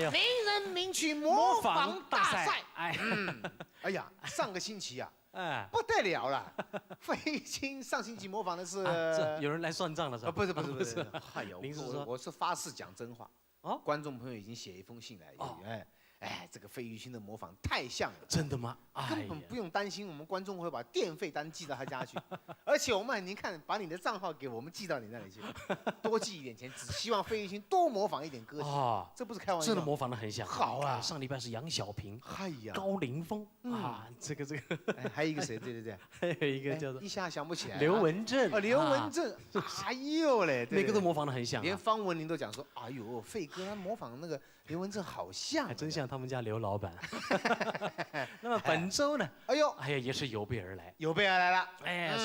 名人名曲模仿大赛。哎呀，上个星期啊，不得了了，费玉清上星期模仿的是，有人来算账了是吧？不是，哎呦，您是说我是发誓讲真话。哦，观众朋友已经写一封信来，这个费玉清的模仿太像了，真的吗？根本不用担心，我们观众会把电费单寄到他家去，而且我们您看，把你的账号给我们寄到你那里去，多寄一点钱，只希望费玉清多模仿一点歌曲这不是开玩笑，真的模仿的很像。好啊，上礼拜是杨小平，哎呀，高凌风这个，还有一个谁？对，还有一个叫做一下想不起来，刘文正，刘文正，哎呦嘞，每个都模仿的很像，连方文琳都讲说，哎呦，费哥他模仿那个刘文正好像，还真像他们家刘老板。那么本周呢？哎呀，也是有备而来，了。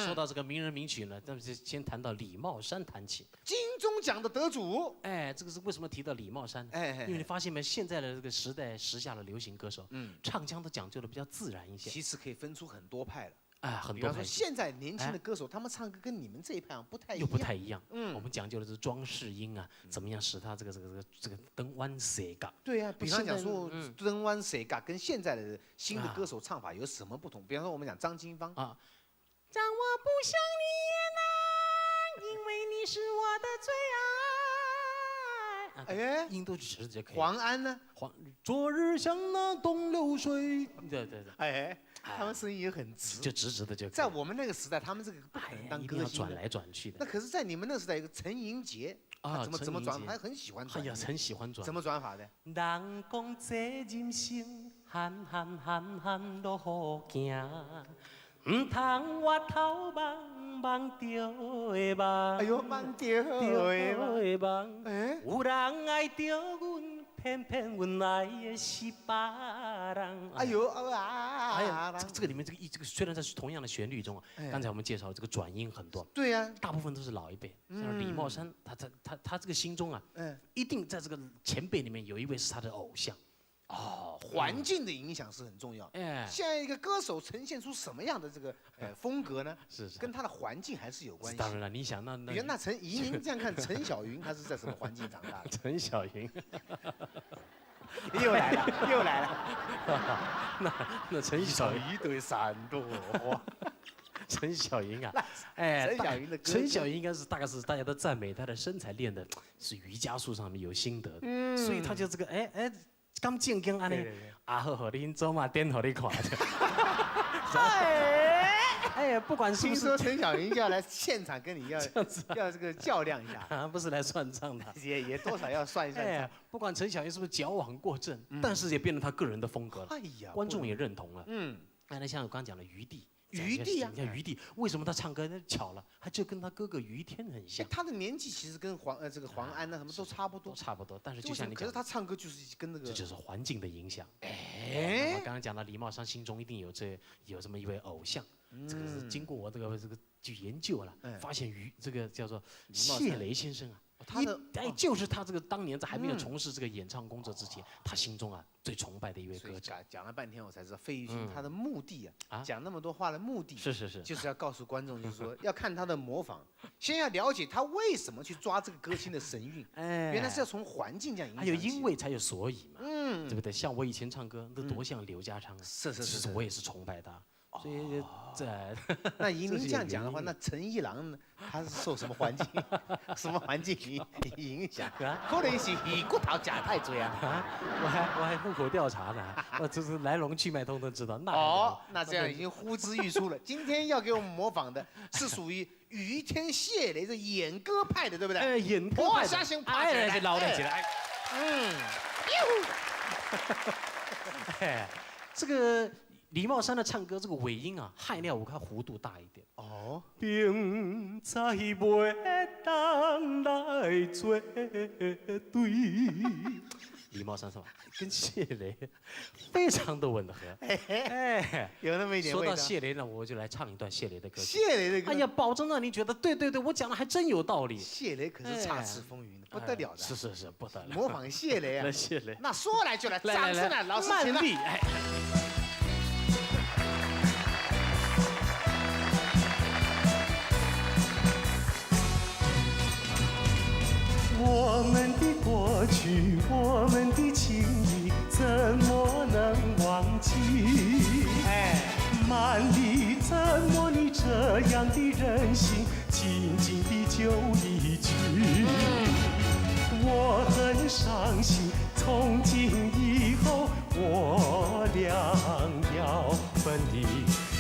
说到这个名人名曲呢，那么就先谈到李茂山谈起。金钟奖的得主，这个是为什么提到李茂山？因为你发现没，现在的这个时代时下的流行歌手，唱腔都讲究的比较自然一些。其实可以分出很多派了。很多派。现在年轻的歌手，他们唱歌跟你们这一派不太一样，又不太一样。我们讲究的是装饰音啊，怎么样使它这个灯弯色嘎。对啊，比方讲说灯弯色嘎跟现在的新的歌手唱法有什么不同？比方说我们讲张清芳啊，让我不想你也难，因为你是我的最爱。音都直接可以。黄安呢？昨日像那东流水。对。他们声音也很直，就直的就可以。在我们那个时代，他们这个不可能当歌星，转来转去的。那可是，在你们那个时代，有个陈盈杰怎么转？他很喜欢转。很喜欢转。怎么转法的？人讲这人生，喊路好行，唔通我头望着的梦。哎呦，望着的梦。有人爱着阮。偏偏阮爱的是别人。哎呦这个里面这个虽然在同样的旋律中，刚才我们介绍这个转音很多，对呀，大部分都是老一辈。像李茂山，他这个心中啊，一定在这个前辈里面有一位是他的偶像。环境的影响是很重要。现在一个歌手呈现出什么样的这个风格呢？是跟他的环境还是有关系。当然了，你想比如那以您这样看，陈小云他是在什么环境长大的？陈小云又来了。那陈小云一堆山多花。陈小云啊，陈小云应该是大概是大家都赞美她的身材练的是瑜伽术上面有心得，所以她就这个刚正经安尼，好，你走嘛，颠好你看。不管是不是，听说陈小云就要来现场跟你要这个较量一下，不是来算账的，也多少要算一算。不管陈小云是不是矫枉过正，但是也变成他个人的风格了。观众也认同了。那像我刚刚讲的余弟。余弟啊，你看余弟为什么他唱歌巧了，他就跟他哥哥于天很像。他的年纪其实跟黄安那什么都差不多，但是就像你讲，可是他唱歌就是跟那个，这就是环境的影响。我刚刚讲到李茂山心中一定有这么一位偶像，这个是经过我这个去研究了，发现这个叫做谢雷先生啊。就是他这个当年在还没有从事这个演唱工作之前，他心中最崇拜的一位歌手。讲了半天，我才知道费玉清他的目的讲那么多话的目的是，就是要告诉观众，就是说要看他的模仿，先要了解他为什么去抓这个歌星的神韵。原来是要从环境这样影响。还有因为才有所以嘛，对不对？像我以前唱歌都多像刘家昌啊，是，我也是崇拜他。所以那以您这样讲的话，那陈一郎他是受什么环境影响？可能是鱼骨头吃太多啊！我还户口调查呢，我就是来龙去脉通通知道。那这样已经呼之欲出了。今天要给我们模仿的是属于于天谢雷的演歌派的，对不对？演歌派的。相信爬起来，捞起来。这个。李茂山的唱歌这个尾音汉料它弧度大一点。并在袂当来作对。李茂山是吧？跟谢雷非常的吻合。有那么一点味道。说到谢雷呢，我就来唱一段谢雷的歌曲。谢雷的歌，哎呀，保证让你觉得对，我讲的还真有道理。谢雷可是插翅风云的，不得了的。是不得了。模仿谢雷啊！谢雷，那说来就来，掌声来，老师请了。我们的过去，我们的情谊，怎么能忘记？哎，满里怎么你这样的任性，轻轻地就离去？我很伤心，从今以后我俩要分离，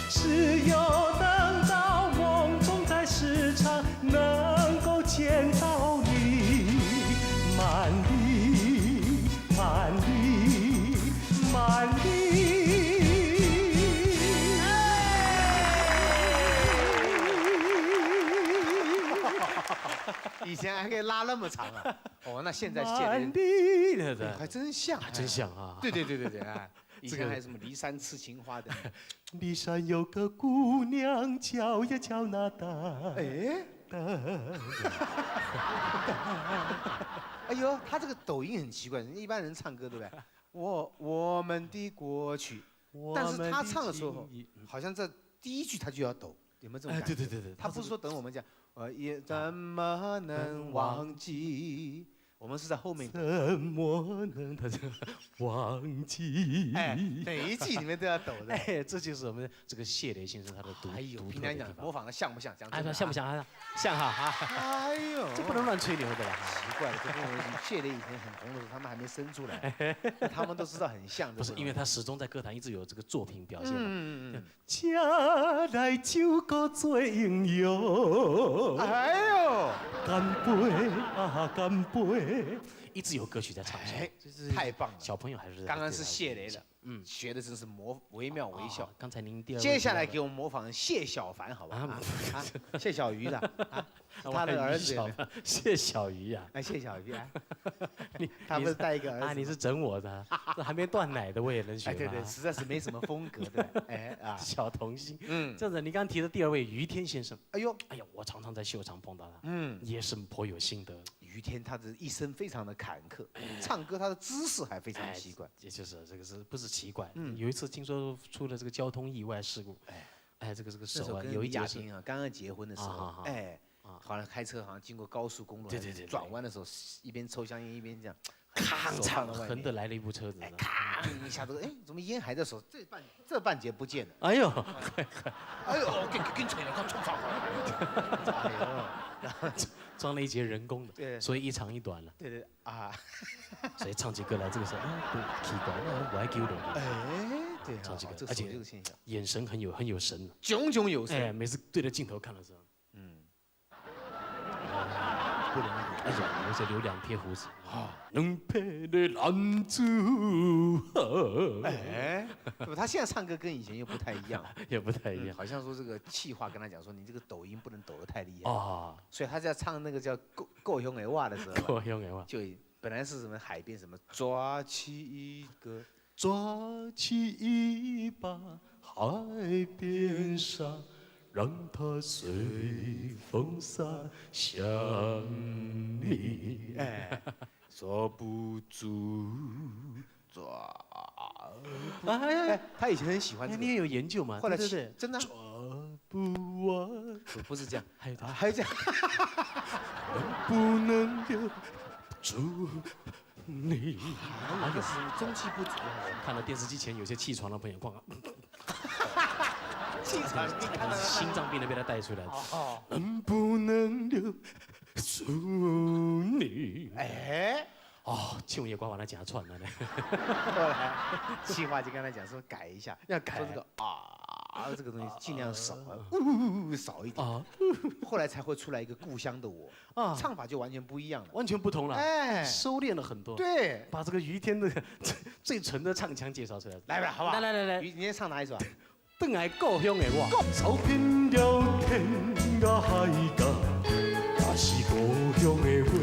只有等到梦中在时常能够见到你。满里，满里，满里。以前还可以拉那么长啊！哦，那现在谢满雷地的还真像，还真像啊！对，哎，以前还有什么骊山痴情花的，骊山有个姑娘叫呀叫那达，哎，哎呦，他这个抖音很奇怪，一般人唱歌对不对？我们的过去，但是他唱的时候，好像这第一句他就要抖，有没有这种哎，感觉？对，他不是说等我们讲，我也怎么能忘记？我们是在后面。怎么能他就忘记？哎，每一季里面都要抖的。哎，这就是我们这个谢雷先生他的独哎呦，独平常讲特的地方。模仿的像不像？讲哎，真的像不？像啊？像哈！哎呦，这不能乱吹牛的啦。奇怪了，这跟我谢雷以前很红的时候，他们还没生出来，他们都知道很像。不是，因为他始终在歌坛一直有这个作品表现嘛。嗯，车来酒个做应用，哎呦，干杯啊干杯！一直有歌曲在唱下哎，就是太棒了！小朋友还是刚刚是谢雷的，嗯，学的真是惟妙惟肖啊。刚才您第二位接下来提到给我们模仿谢小凡，好不好？啊啊，谢小鱼的啊，是的他的儿子小有没有。谢小鱼呀，哎，谢小鱼，哎，你他不是带一个儿子吗？啊？你是整我的，这还没断奶的我也能学哎，对吗对，实在是没什么风格，对，哎啊，小童星。嗯，这样子，你刚刚提的第二位于天先生，哎呦，哎呀，我常常在秀场碰到他，嗯，也是颇有心得。于天他的一生非常的坎坷，唱歌他的姿势还非常奇怪。也就是这个是不是奇怪？嗯有一次听说出了这个交通意外事故，哎，这个那手啊，时候跟李有一节是亚平啊刚刚结婚的时候啊啊啊，哎，啊好像开车好像经过高速公路，对对对对转弯的时候一边抽香烟一边这样，咔手放在外面横的来了一部车子，哎，咔一下子，哎，怎么烟还在手？这半截不见了。哎呦，哎呦，跟吹了，看冲上来。哎呦，然后装了一节人工的，对所以一长一短了，对对啊，所以唱起歌来这个时候，哎，对，奇怪，我还丢了，哎，对，唱起歌，这而且这个现象，眼神很有神，炯炯有哎，神。每次对着镜头看的时候，嗯，不容易。哎呀，而且留两撇胡子，啊，两撇的男子汉，哎，不，他现在唱歌跟以前又不太一样，也不太一样好像说这个气话跟他讲说，你这个抖音不能抖得太厉害，哦，所以他在唱那个叫够凶的话的时候啊，够用的话，就本来是什么海边什么抓起一个，抓起一把海边沙，让它随风洒向你。哎，抓不住，抓不，哎哎，他以前很喜欢这个，你也有研究嘛？后来对对对，真的啊抓不完，不是这样，还有他还有这样，不能留住你。那个是中气不足，看到电视机前有些气喘的朋友，光气场你看到了心脏病都被他带出来了。哦，能不能留住你？哎。哦，庆也光把他夹串了呢。后来计划就跟他讲说改一下，要改说这个啊这个东西尽量少，少一点。啊后来才会出来一个故乡的我，啊，唱法就完全不一样了。完全不同了，哎，收敛了很多，对，把这个于天的最纯的唱腔介绍出来。来吧，好不好？来，你今天唱哪一首啊？邓来故乡的我，走遍了天涯海角，也是故乡的花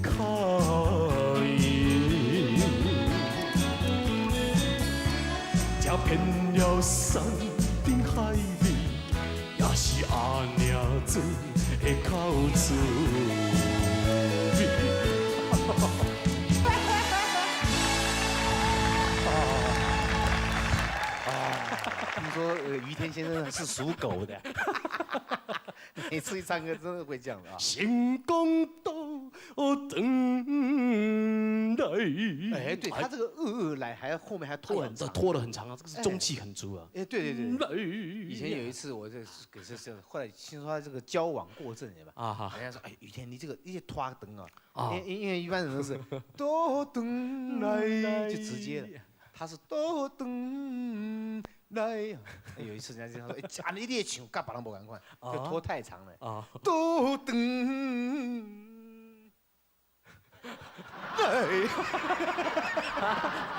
开艳。走遍了山顶海里，也是阿娘水的口水。听说于天先生是属狗的，每次一唱歌真的会这样的啊。成功到等来。哎，对他这个来还后面还拖很这长，拖得很长啊，这个是中气很足啊。哎，对，以以前有一次我这后来听说他这个交往过正，对吧？啊哈，人家说，哎，雨天你这个一些拖灯啊，啊因为一般人都是多等来就直接了，他是多等来。有一次人家就说，哎，啊你也唱，干别人无赶快，就拖太长了。啊，多等来，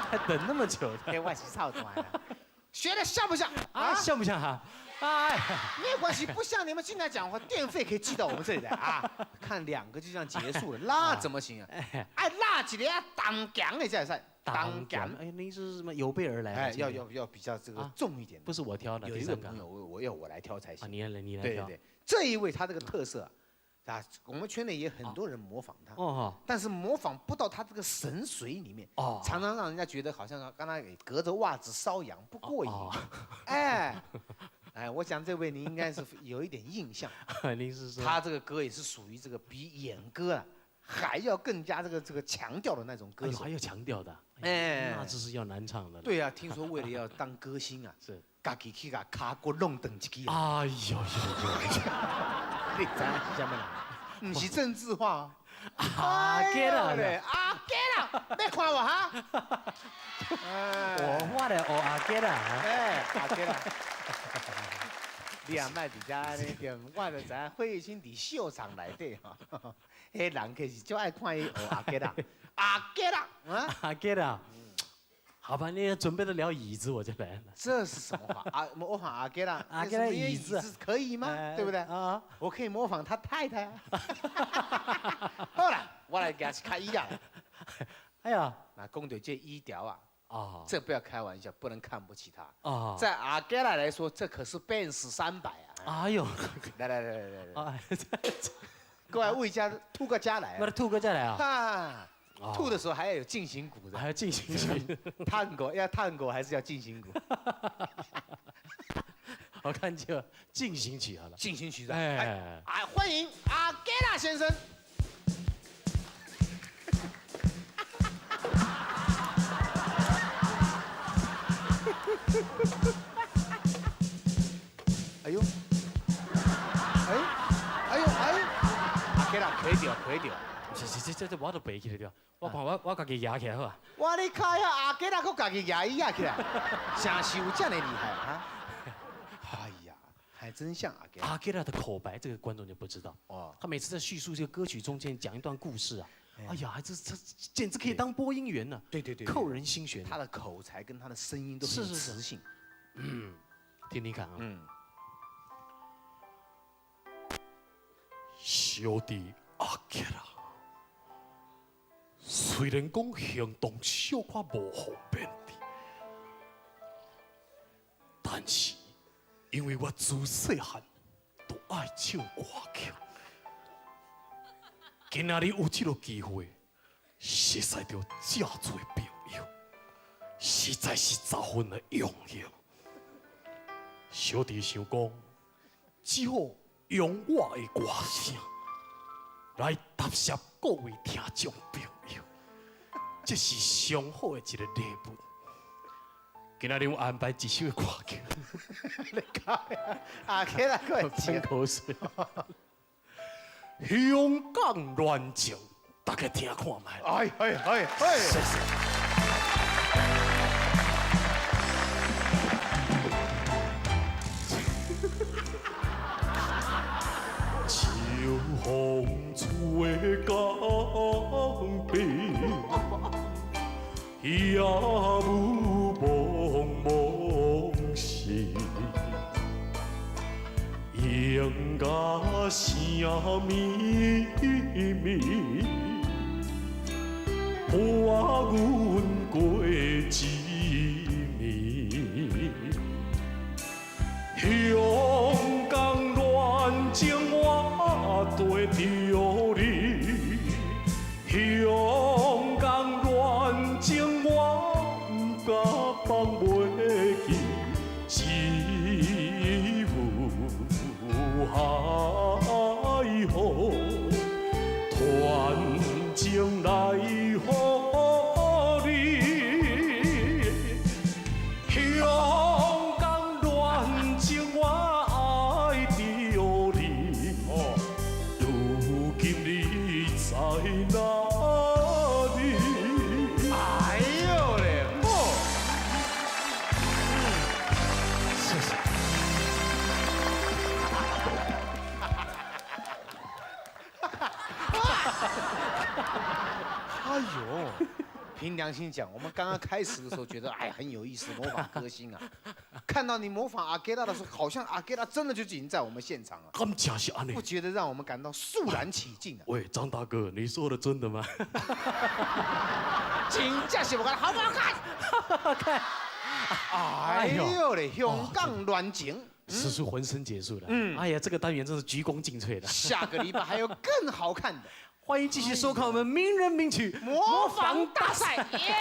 还等那么久的哎，我是操团啊，学的像不像啊？像不像哈？哎，没有关系，不像你们进来讲话，电费可以寄到我们这里来啊。看2个就这样结束了，那怎么行啊？哎，那几年当讲的在赛，当讲，哎，您是什么有备而来？哎，要比较这个重一点。不是我挑的，有一个朋友，我来挑才啊，行。你来挑。对，这一位他这个特色啊，我们圈内也很多人模仿他。哦但是模仿不到他这个神髓里面，哦，常常让人家觉得好像刚才隔着袜子搔痒不过瘾。哎，我讲这位你应该是有一点印象。您是说他这个歌也是属于这个比演歌啊还要更加这个强调的那种歌手，还要强调的，哎，那这是要难唱的。对啊，听说为了要当歌星啊，是自己去把卡骨弄断一支。哎呦，你知影是什么啦？不是政治化。阿给啦，阿给啦，要看我哈？我的哦阿给啦，哎，阿给啦。你也莫伫遮呢，对，我就知影费玉清伫秀场内底吼，迄人可是就爱看伊学阿给啦，阿给啦，啊，阿给啦。好吧，你准备得了椅子，我就来了。这是什么话啊？模仿阿给啦，阿给啦椅子可以吗？对不对？啊，我可以模仿他太太啊。好啦，我来给他看医啊。哎呀，那讲到这医疗啊，啊，这不要开玩笑，不能看不起他。啊，在阿给拉来说，这可是Benz 300啊！哎呦，来，哎，各位为家兔哥家来我的兔哥再来啊！啊！吐的时候还要有进行鼓的，还要进行曲，探戈要探戈还是要进行鼓？我看就进行曲好了。进行曲的，哎，欢迎阿给拉先生。哎呦，阿给拉可以掉。这我都背起来了，我看我家己压起来好啊。我你看呀，阿给拉搁家己压起来，真是有这样的厉害啊！哎呀，还真像阿给拉。阿给拉的口白，这个观众就不知道哦。他每次在叙述这个歌曲中间讲一段故事啊，哎呀，这简直可以当播音员呢。对，扣人心弦。他的口才跟他的声音都很有磁性。嗯，听听看啊。小弟阿给拉。虽然讲行动小可无方便的，但是因为我自细汉都爱唱歌曲，今仔日有这个机会，实在着这做朋友，实在是10分的荣幸。小弟想讲，只好用我的歌声来答谢各位听众朋友。这是上好的一个礼物。今仔日我安排一首歌曲，你搞呀，阿给拉快喷口水。香港乱情，大家听看卖。谢谢。秋风吹江边。夜雾蒙蒙时，莺歌声绵绵，伴阮过一暝。香港乱情我对着你，香港乱情我不敢放袂记，只有海风传哪里？哎呦嘞，哦，谢谢。哎呦，凭良心讲，我们刚刚开始的时候觉得哎很有意思，模仿歌星啊。看到你模仿阿盖拉的时候，好像阿盖拉真的就已经在我们现场了，咁假是安尼不。觉得让我们感到肃然起敬啊？喂，张大哥，你说的真的吗？真正是我看好不好看？好看。哎呦嘞，香港乱情。使出浑身解数了。嗯哎呀，这个单元真是鞠躬尽瘁的。下个礼拜还有更好看的欢迎继续收看我们名人名曲模仿大赛，耶！